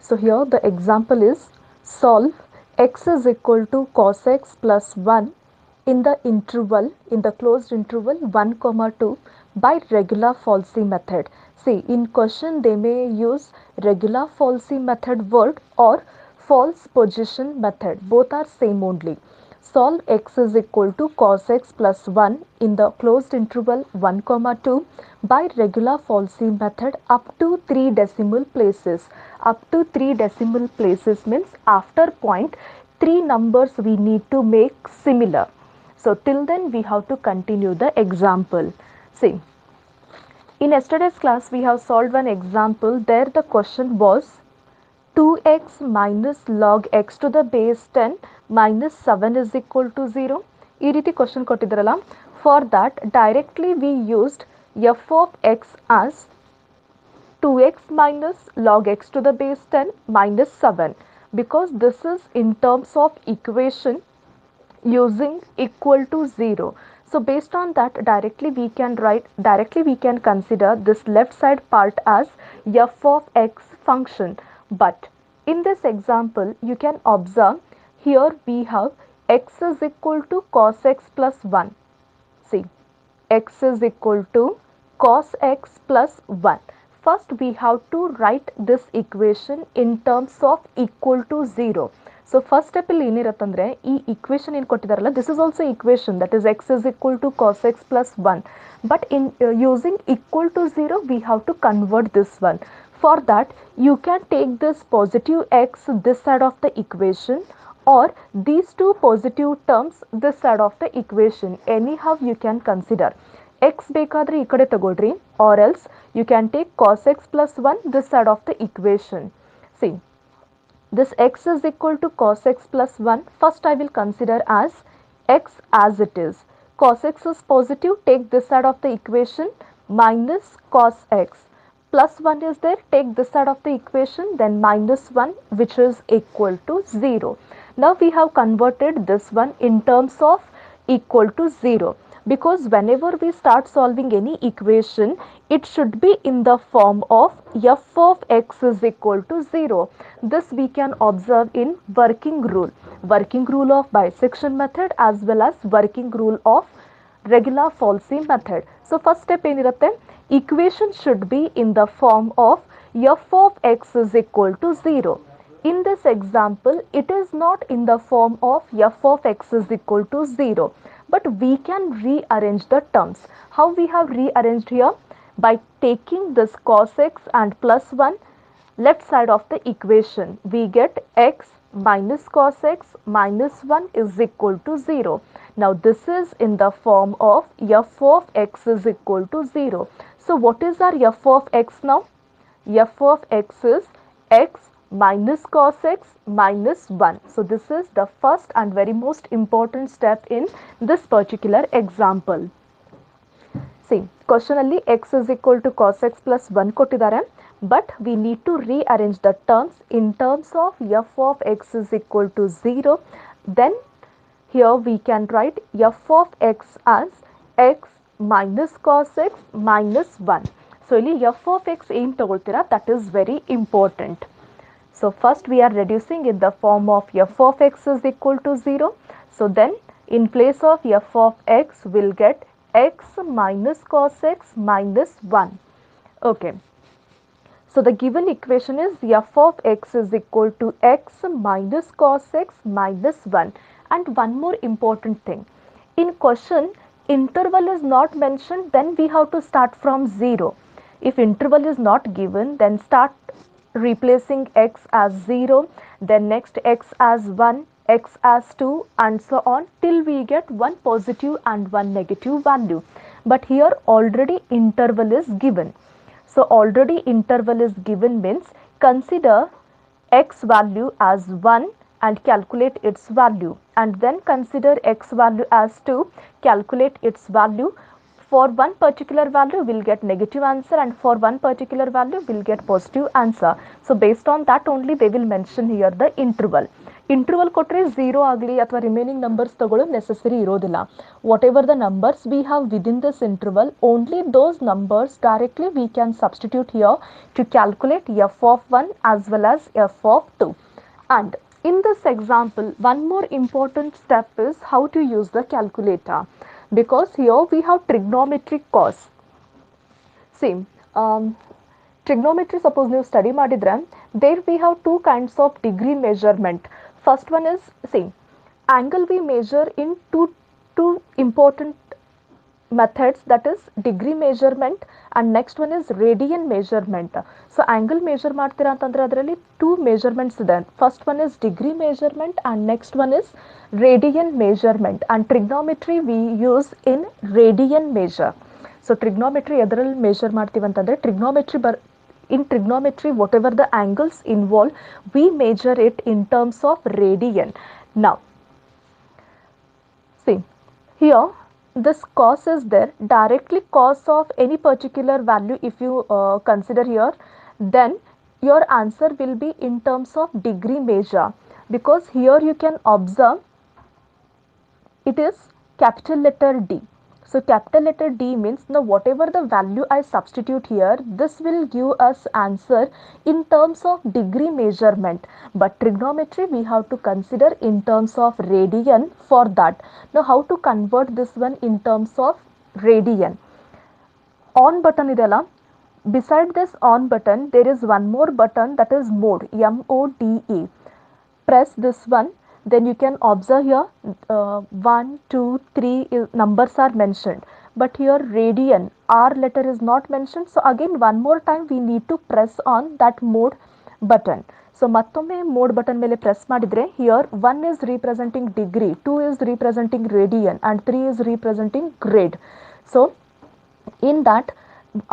So here the example is solve x is equal to cos x plus 1 in the interval, in the closed interval 1 comma 2 by regular falsy method. See, in question they may use regular falsy method word or false position method. Both are same only. Solve x is equal to cos x plus 1 in the closed interval 1 comma 2 by regular falsy method up to 3 decimal places. Up to 3 decimal places means after point 3 numbers we need to make similar. So till then we have to continue the example. See, in yesterday's class we have solved one example. There the question was 2x minus log x to the base 10 minus 7 is equal to 0. ಈ ರೀತಿ question ಕೊಟ್ಟಿದ್ರಲ್ಲ, for that directly we used f of x as 2x minus log x to the base 10 minus 7 because this is in terms of equation using equal to 0. So based on that directly we can consider this left side part as f of x function. But in this example you can observe here we have x is equal to cos x plus 1. See, x is equal to cos x plus 1. First we have to write this equation in terms of equal to 0. So first step ಇಲ್ಲಿ ಏನಿರುತ್ತಂದ್ರೆ ಈ equation ಏನು ಕೊಟ್ಟಿದಾರಲ್ಲ, this is also equation, that is x is equal to cos x plus 1. But in using equal to 0 we have to convert this one. For that you can take this positive x this side of the equation or these two positive terms this side of the equation. Anyhow you can consider. X ಬೇಕಾದ್ರೆ ಈ ಕಡೆ ತಗೊಳ್ರಿ or else you can take cos x plus 1 this side of the equation. See, this x is equal to cos x plus 1. First I will consider as x as it is. Cos x is positive, take this side of the equation minus cos x. Plus 1 is there, take this side of the equation, then minus 1 which is equal to 0. Now we have converted this one in terms of equal to 0. Because whenever we start solving any equation, it should be in the form of f of x is equal to 0. This we can observe in working rule of bisection method as well as working rule of regular falsy method. So first step ಏನಿರುತ್ತೆ, equation should be in the form of f of x is equal to 0. In this example, it is not in the form of f of x is equal to 0. But we can rearrange the terms. How we have rearranged here? By taking this cos x and plus 1 left side of the equation. We get x minus cos x minus 1 is equal to 0. Now this is in the form of f of x is equal to 0. So what is our f of x now? F of x is x minus cos x minus 1. So this is the first and very most important step in this particular example. See, question alli x is equal to cos x plus 1 ಕೊಟ್ಟಿದ್ದಾರೆ, but we need to rearrange the terms in terms of f of x is equal to 0. Then here we can write f of x as x minus cos x minus 1. So ಇಲ್ಲಿ f of x ಏನು ತಗೊಳ್ತೀರಾ, that is very important. So first we are reducing in the form of f of x is equal to 0. So then in place of f of x we'll get x minus cos x minus 1. Okay. So the given equation is f of x is equal to x minus cos x minus 1. And one more important thing. In question, interval is not mentioned, then we have to start from 0. If interval is not given, then start replacing x as 0, then next x as 1, x as 2 and so on till we get one positive and one negative value. But here already interval is given. So already interval is given means consider x value as 1 and calculate its value, and then consider x value as 2, calculate its value. For one particular value we'll get negative answer and for one particular value we'll get positive answer. So based on that only they will mention here the interval. Interval ಕೊಟ್ಟರೆ zero ಆಗಲಿ ಅಥವಾ remaining numbers ತಗೊಳ್ಳೋ necessary ಇರೋದಿಲ್ಲ. Whatever the numbers we have within this interval, only those numbers directly we can substitute here to calculate F of 1 as well as F of 2. And in this example, one more important step is how to use the calculator, because here we have trigonometric cos. See, trigonometry suppose ನೀವು study ಮಾಡಿದ್ರೆ, there we have two kinds of degree measurement. First one is, see, angle we measure in two important methods, that is degree measurement and next one is radian measurement. So angle measure ಮಾಡ್ತೀರಾ ಅಂತಂದ್ರೆ ಅದರಲ್ಲಿ two measurements ಇದೆ. First one is degree measurement and next one is radian measurement, and trigonometry we use in radian measure. So trigonometry ಎದರಲ್ಲಿ measure ಮಾಡ್ತೀವಿ ಅಂತಂದ್ರೆ in trigonometry whatever the angles involved we measure it in terms of radian. Now see, here this cos is there, directly cos of any particular value if you consider here, then your answer will be in terms of degree measure, because here you can observe it is capital letter D. So capital letter D means now whatever the value I substitute here, this will give us answer in terms of degree measurement. But trigonometry we have to consider in terms of radian for that. Now how to convert this one in terms of radian? On button idella. Beside this on button there is one more button, that is mode, M-O-D-E. Press this one, then you can observe here 1, 2, 3 numbers are mentioned, but here radian R letter is not mentioned. So again one more time we need to press on that mode button. So ಮತ್ತೊಮ್ಮೆ mode button ಮೇಲೆ press ಮಾಡಿದ್ರೆ, here 1 is representing degree, 2 is representing radian and 3 is representing grade. So in that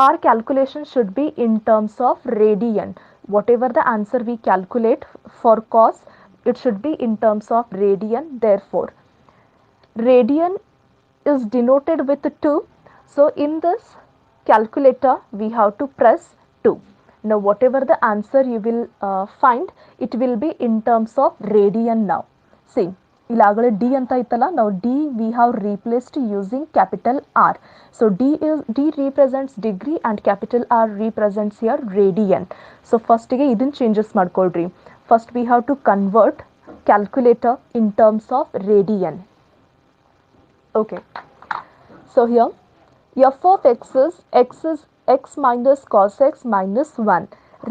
our calculation should be in terms of radian. Whatever the answer we calculate for cos, it should be in terms of radian. Therefore radian is denoted with 2. So in this calculator we have to press 2. Now whatever the answer you will find, it will be in terms of radian. Now see, ilagale D anta itala, now D we have replaced using capital R. So D represents degree and capital R represents here radian. So first ಗೆ ಇದನ್ನ changes ಮಾಡ್ಕೊಳ್ರಿ. First we have to convert calculator in terms of radian. Okay, so here f of x is x minus cos x minus 1.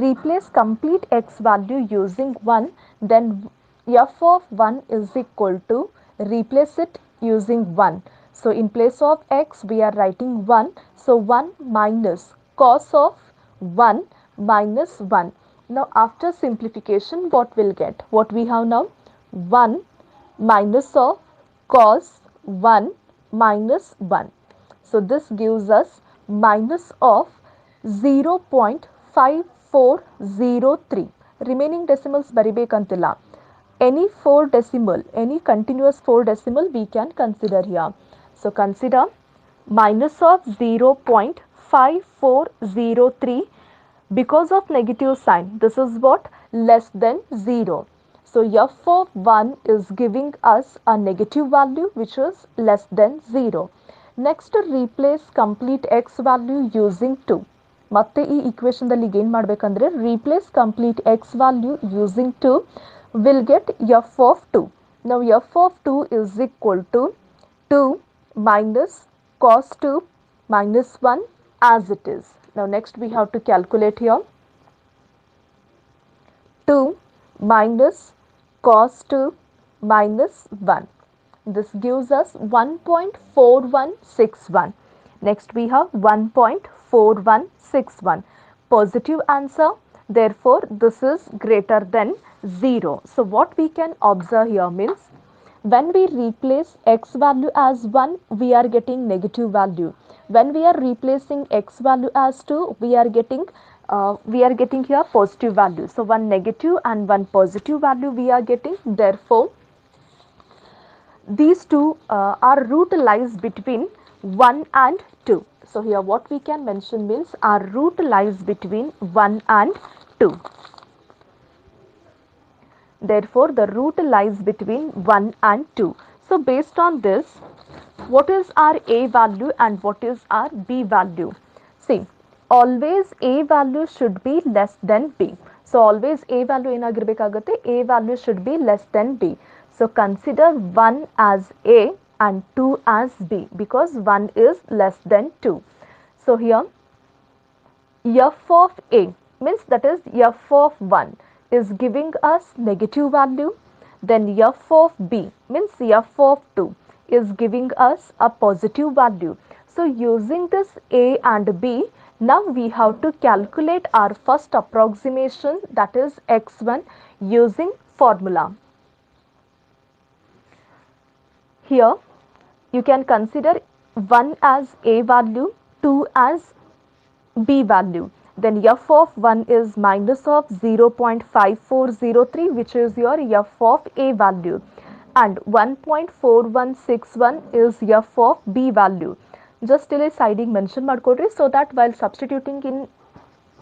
Replace complete x value using 1, then f of 1 is equal to, replace it using 1. So in place of x we are writing 1. So 1 minus cos of 1 minus 1. Now after simplification what we'll get? What we have now? 1 minus of cos 1 minus 1. So this gives us minus of 0.5403. Remaining decimals ಬರಿಬೇಕಂತಿಲ್ಲ. Any 4 decimal, any continuous 4 decimal we can consider here. So consider minus of 0.5403. Because of negative sign, this is what? Less than 0. So f of 1 is giving us a negative value which is less than 0. Next replace complete x value using 2. ಮತ್ತೆ ಈ equation ದಲ್ಲಿ ಏನು ಮಾಡಬೇಕಂದ್ರೆ replace complete x value using 2 will get f of 2. Now f of 2 is equal to 2 minus cos 2 minus 1 as it is. Now next we have to calculate here 2 minus cos 2 minus 1. This gives us 1.4161. Next we have 1.4161. Positive answer. Therefore this is greater than 0. So what we can observe here means, when we replace x value as 1 we are getting negative value. When we are replacing x value as 2 we are getting here positive value. So one negative and one positive value we are getting. Therefore these two our root lies between 1 and 2. So here what we can mention means our root lies between 1 and 2. Therefore, the root lies between 1 and 2. So, based on this, what is our A value and what is our B value? See, always A value should be less than B. So, always A value ಏನಾಗಿರಬೇಕಾಗುತ್ತೆ, A value should be less than B. So, consider 1 as A and 2 as B because 1 is less than 2. So, here f of A means that is f of 1 is giving us negative value, then f of B means f of 2 is giving us a positive value. So, using this A and B, now we have to calculate our first approximation, that is x1, using formula. Here you can consider 1 as A value, 2 as B value. Then f of 1 is minus of 0.5403, which is your f of A value, and 1.4161 is f of B value. Just till a siding mention ಮಾಡ್ಕೊಡ್ರಿ, so that while substituting in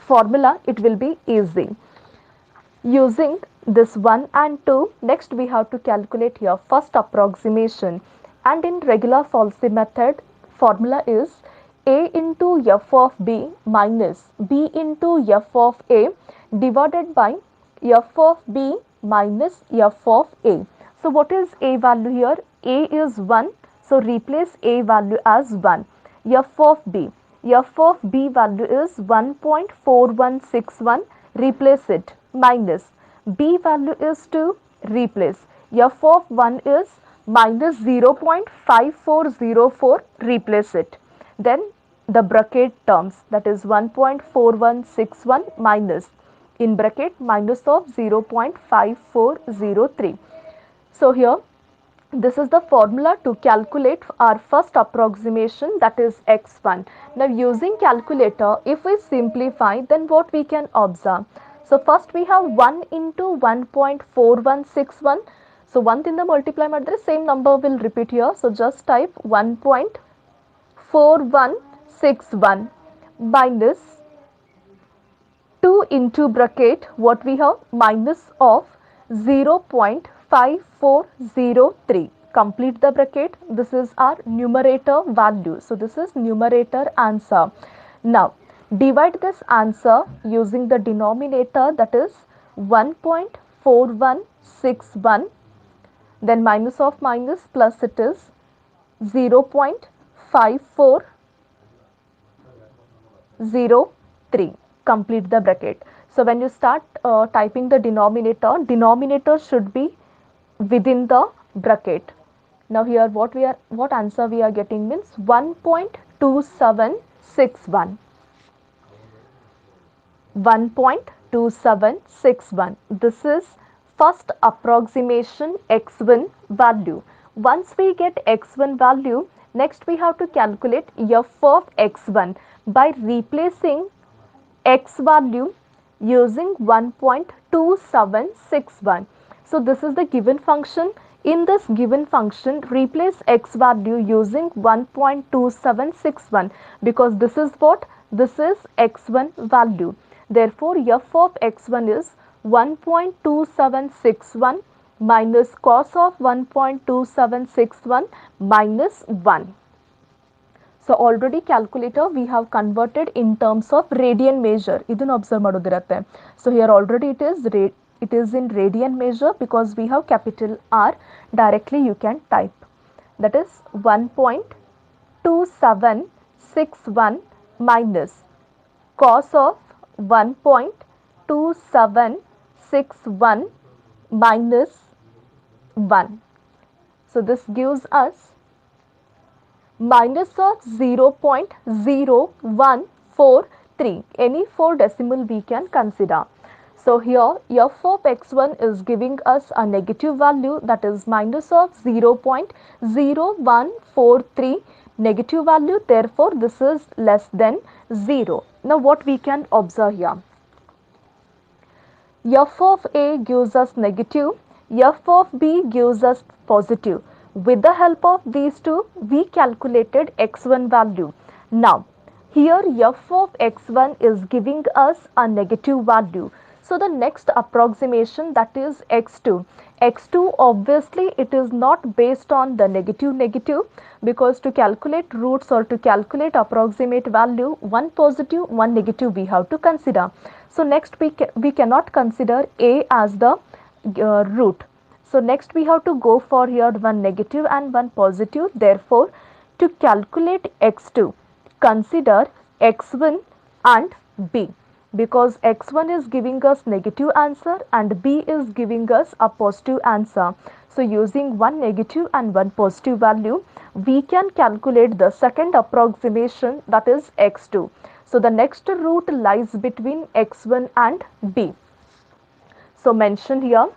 formula it will be easy. Using this 1 and 2, next we have to calculate your first approximation, and in regular falsy method formula is A into f of B minus B into f of A divided by f of B minus f of A. So what is A value here? A is 1, so replace A value as 1. F of B value is 1.4161, replace it, minus B value is 2, replace f of 1 is minus 0.5404, replace it. Then the bracket terms, that is 1.4161 minus in bracket minus of 0.5403. So here this is the formula to calculate our first approximation, that is x1. Now using calculator, if we simplify, then what we can observe? So first we have 1 into 1.4161. So 1 in the multiply madre, same number will repeat here. So just type 1.4161 minus 2 into bracket, what we have, minus of 0.5403. Complete the bracket. This is our numerator value. So this is numerator answer. Now divide this answer using the denominator, that is 1.4161, then minus of minus plus, it is 0.5403. Complete the bracket. So when you start typing the denominator should be within the bracket. Now here what answer we are getting means 1.2761. 1.2761. This is first approximation x1 value. Once we get x1 value, next we have to calculate f of x1 by replacing x value using 1.2761. So this is the given function. In this given function, replace x value using 1.2761 because this is what? This is x1 value. Therefore, f of x1 is 1.2761 minus cos of 1.2761 minus 1. So already calculator we have converted in terms of radian measure. ಇದನ್ನು observe ಮಾಡೋದಿರತ್ತೆ. So here already it is in radian measure because we have capital R. Directly you can type. That is 1.2761 minus cos of 1.2761 minus 1. So this gives us minus of 0.0143. Any 4 decimal we can consider. So here f of x1 is giving us a negative value, that is minus of 0.0143 negative value. Therefore this is less than 0. Now what we can observe here? F of A gives us negative, f of B gives us positive. With the help of these two, we calculated x1 value. Now here f of x1 is giving us a negative value. So the next approximation, that is x2. x2 obviously it is not based on the negative negative, because to calculate roots or to calculate approximate value, one positive one negative we have to consider. So next we cannot consider a as the root. So next we have to go for here one negative and one positive. Therefore, to calculate x2, consider x1 and b, because x1 is giving us negative answer and b is giving us a positive answer. So using one negative and one positive value, we can calculate the second approximation, that is x2. So the next root lies between x1 and b. So mention here,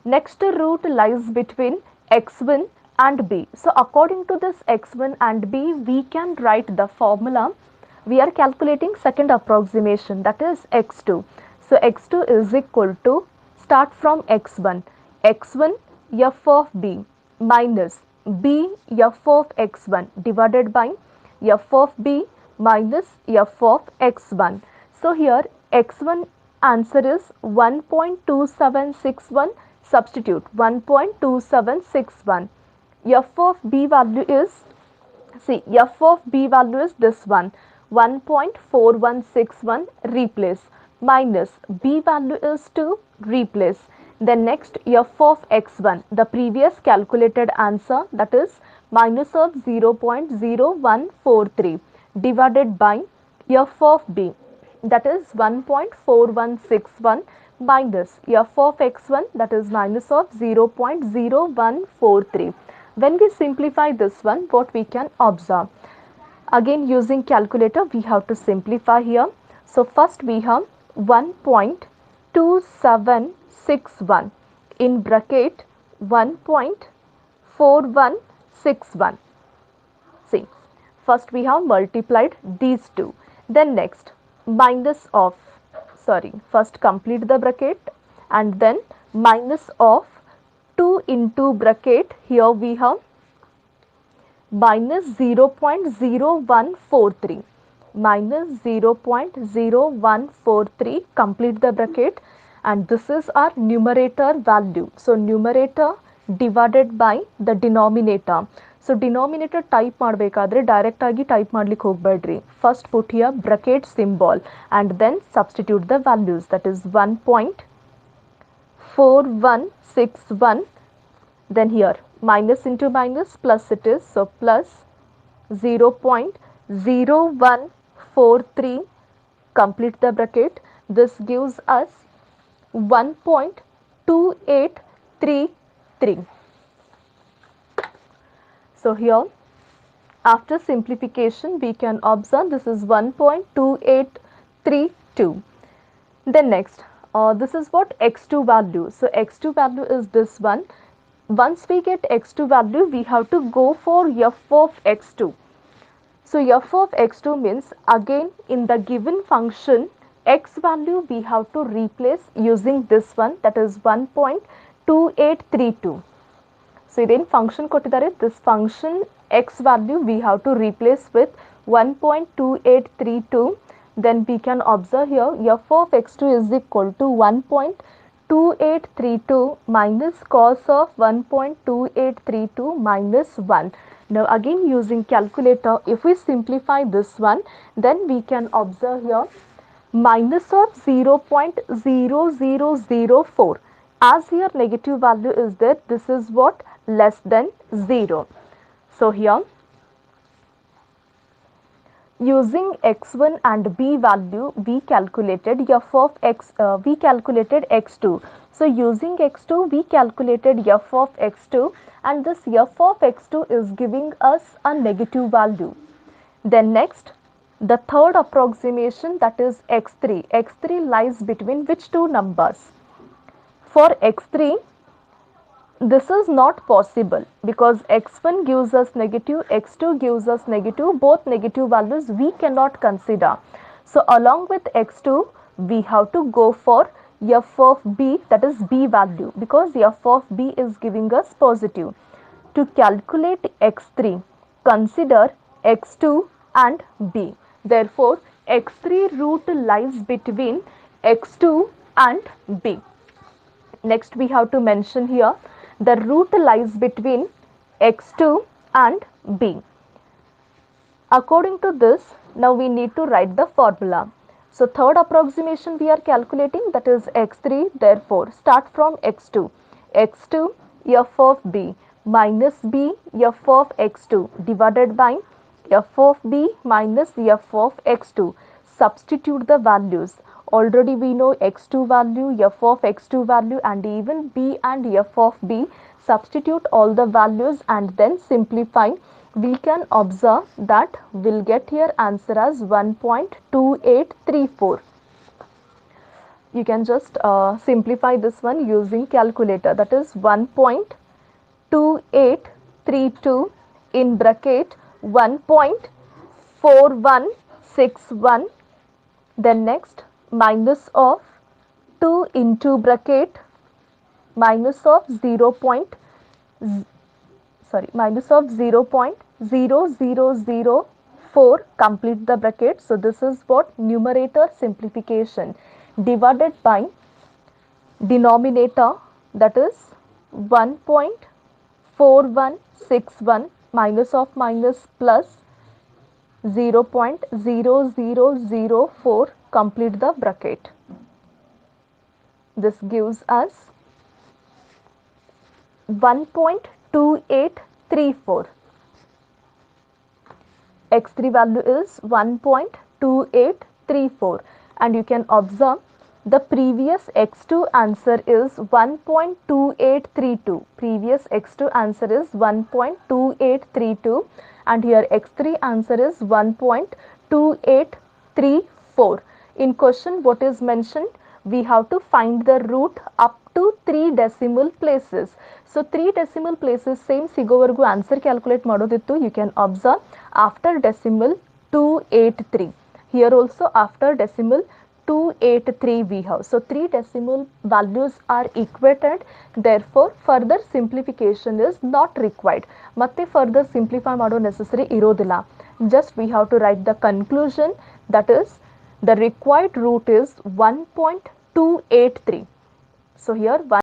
next root lies between x1 and b. So according to this x1 and b, we can write the formula. We are calculating second approximation, that is x2. So x2 is equal to, start from x1, x1 f of b minus b f of x1 divided by f of b minus f of x1. So here x1 answer is 1.2761, substitute 1.2761. F of b value is, see, f of b value is this one, 1.4161, replace, minus b value is 2, replace. Then next f of x1, the previous calculated answer, that is minus of 0.0143 divided by f of b, that is 1.4161 minus f of x1, that is minus of 0.0143. When we simplify this one, what we can observe? Again using calculator we have to simplify here. So first we have 1.2761 in bracket 1.4161. See, first we have multiplied these two. Then next minus of, sorry, first complete the bracket and then minus of 2 into bracket, here we have minus 0.0143, minus 0.0143, complete the bracket, and this is our numerator value. So numerator divided by the denominator. So denominator type ಮಾಡಬೇಕಾದ್ರೆ direct ಆಗಿ type ಮಾಡ್ಲಿಕ್ಕೆ ಹೋಗಬೇಡ್ರಿ. First put here bracket symbol and then substitute the values, that is 1.4161. Then here minus into minus plus it is, so plus 0.0143, complete the bracket. This gives us 1.2833. So here after simplification we can observe this is 1.2832. Then next this is what x2 value. So x2 value is this one. Once we get x2 value, we have to go for f of x2. So f of x2 means again in the given function x value we have to replace using this one, that is 1.2832. So then function ಕೊಟ್ಟಿದ್ದಾರೆ, this function x value we have to replace with 1.2832. Then we can observe here f of x2 is equal to 1.2832 minus cos of 1.2832 minus 1. Now again using calculator, if we simplify this one, then we can observe here minus of 0.0004. As here negative value is there, this is what, less than 0. So here using x1 and b value we calculated f of x, we calculated x2. So using x2 we calculated f of x2, and this f of x2 is giving us a negative value. Then next the third approximation, that is x3. x3 lies between which two numbers? For x3 this is not possible because x1 gives us negative, x2 gives us negative, both negative values we cannot consider. So along with x2 we have to go for f of b, that is b value, because f of b is giving us positive. To calculate x3, consider x2 and b. Therefore x3 root lies between x2 and b. Next we have to mention here the root lies between x2 and b. According to this, now we need to write the formula. So third approximation we are calculating, that is x3, therefore start from x2. x2 f of b minus b f of x2 divided by f of b minus f of x2. Substitute the values. Already we know x2 value, f of x2 value, and even b and f of b. Substitute all the values and then simplify. We can observe that we'll get here answer as 1.2834. You can just simplify this one using calculator, that is 1.2832 in bracket 1.4161, then next minus of 2 into bracket minus of 0.0004, complete the bracket. So this is what numerator simplification, divided by denominator, that is 1.4161 minus of minus plus 0.0004, complete the bracket. This gives us 1.2834. x3 value is 1.2834, and you can observe the previous x2 answer is 1.2832. Previous x2 answer is 1.2832, and here x3 answer is 1.2834. In question what is mentioned? We have to find the root up to 3 decimal places. So 3 decimal places same ಸಿಗೋವರೆಗೂ answer calculate ಮಾಡೋದಿತ್ತು. You can observe after decimal 283. Here also after decimal 283 we have. So 3 decimal values are equated. Therefore further simplification is not required. ಮತ್ತೆ further simplify ಮಾಡೋ necessary ಇರೋದಿಲ್ಲ. Just we have to write the conclusion, that is the required root is 1.283. So here